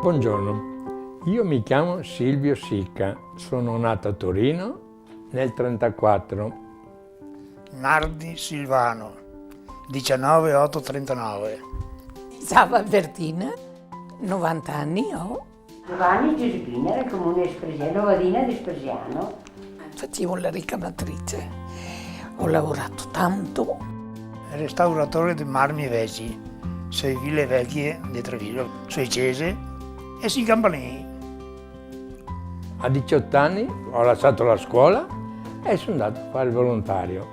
Buongiorno, io mi chiamo Silvio Sicca, sono nato a Torino nel 1934. Nardi Silvano, 19,839. Ciao Albertina, 90 anni ho. Giovanni Giuseppina, era il comune di Spresiano, Novadina di Spresiano. Facevo la ricamatrice, ho lavorato tanto. Restauratore di marmi e vecchi, sui ville vecchie di Treviso, sui Cese e sui campanili. A 18 anni ho lasciato la scuola e sono andato a fare il volontario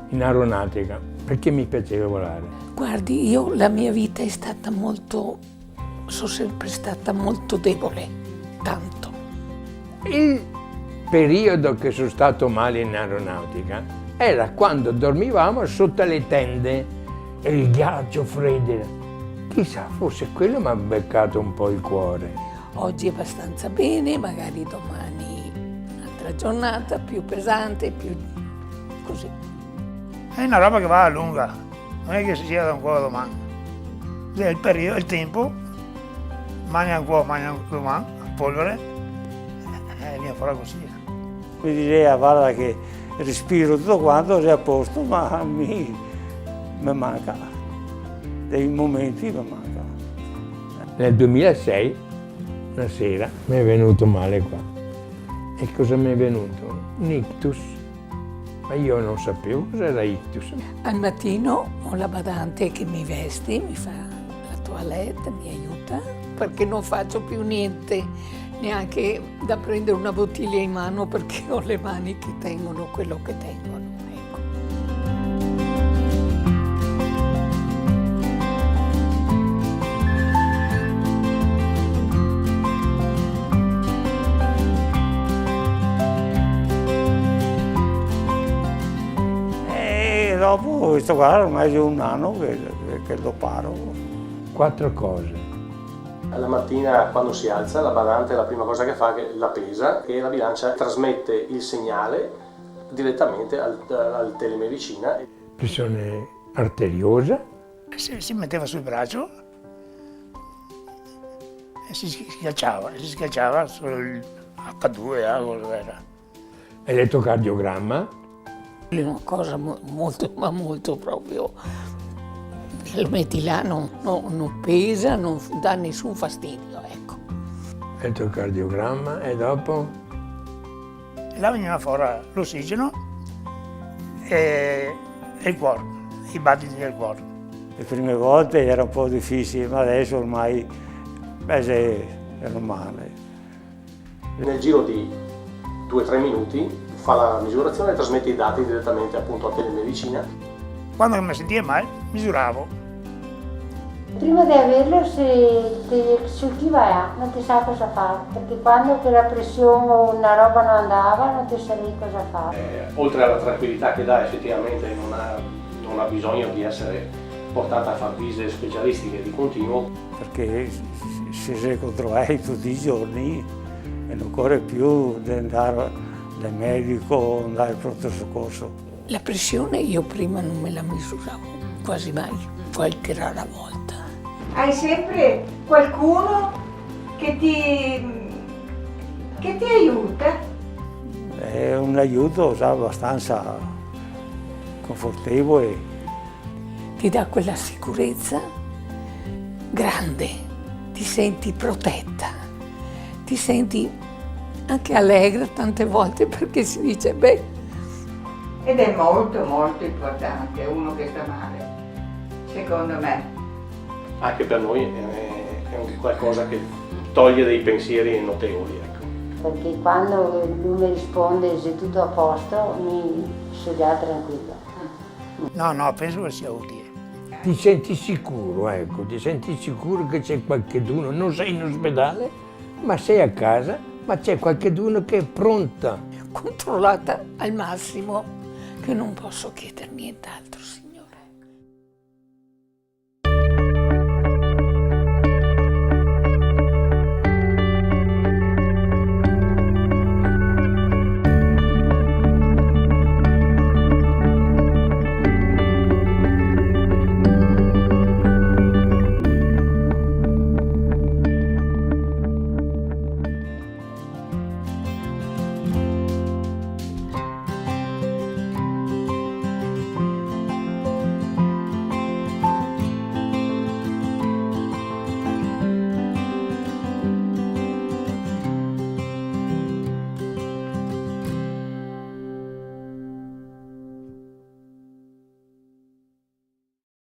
in aeronautica perché mi piaceva volare. Guardi, io la mia vita è stata sono sempre stata molto debole, tanto. Il periodo che sono stato male in aeronautica era quando dormivamo sotto le tende e il ghiaccio freddo. Chissà, forse quello mi ha beccato un po' il cuore. Oggi è abbastanza bene, magari domani un'altra giornata più pesante, più così. È una roba che va a lunga, non è che si sia da un po' a domani. È il periodo, il tempo, mangia un po', mangia domani, polvere, e viene fuori così. Mi direi, guarda che respiro tutto quanto, è a posto, ma mi manca, dei momenti mi manca. Nel 2006, una sera, mi è venuto male qua. E cosa mi è venuto? Un ictus. Ma io non sapevo cos'era ictus. Al mattino ho la badante che mi veste, mi fa la toilette, mi aiuta, perché non faccio più niente, neanche da prendere una bottiglia in mano perché ho le mani che tengono quello che tengono. Ecco. E dopo questo qua ormai è un anno che lo paro. 4 cose. La mattina quando si alza la badante la prima cosa che fa è che la pesa e la bilancia trasmette il segnale direttamente al telemedicina. Pressione arteriosa, Si metteva sul braccio e si schiacciava sul H2, quello era. elettrocardiogramma, È una cosa molto proprio, lo metti là, non pesa, non dà nessun fastidio, ecco. elettrocardiogramma e dopo E là veniva fuori l'ossigeno e il cuore, i battiti del cuore. Le prime volte era un po' difficile, ma adesso ormai è normale. Nel giro di 2-3 minuti fa la misurazione e trasmette i dati direttamente appunto a telemedicina. Quando mi sentiva male, misuravo. Prima di averlo, se chi va, non ti sa cosa fare, perché quando che la pressione o una roba non andava, non ti sapevi cosa fare. Oltre alla tranquillità che dà, effettivamente non ha bisogno di essere portata a fare visite specialistiche di continuo. Perché si controlla tutti i giorni e non corre più di andare dal medico o andare al pronto soccorso. La pressione io prima non me la misuravo, quasi mai, qualche rara volta. Hai sempre qualcuno che ti aiuta? È un aiuto abbastanza confortevole. Ti dà quella sicurezza grande, ti senti protetta, ti senti anche allegra tante volte perché si dice, beh. Ed è molto importante uno che sta male, secondo me. Anche per noi è un qualcosa che toglie dei pensieri notevoli. Ecco. Perché quando lui mi risponde se tutto a posto, mi sono già tranquilla. No, penso che sia utile. ti senti sicuro, ecco, ti senti sicuro che c'è qualcheduno, non sei in ospedale, ma sei a casa, ma c'è qualcheduno che è pronta. Controllata al massimo, che non posso chiedere nient'altro.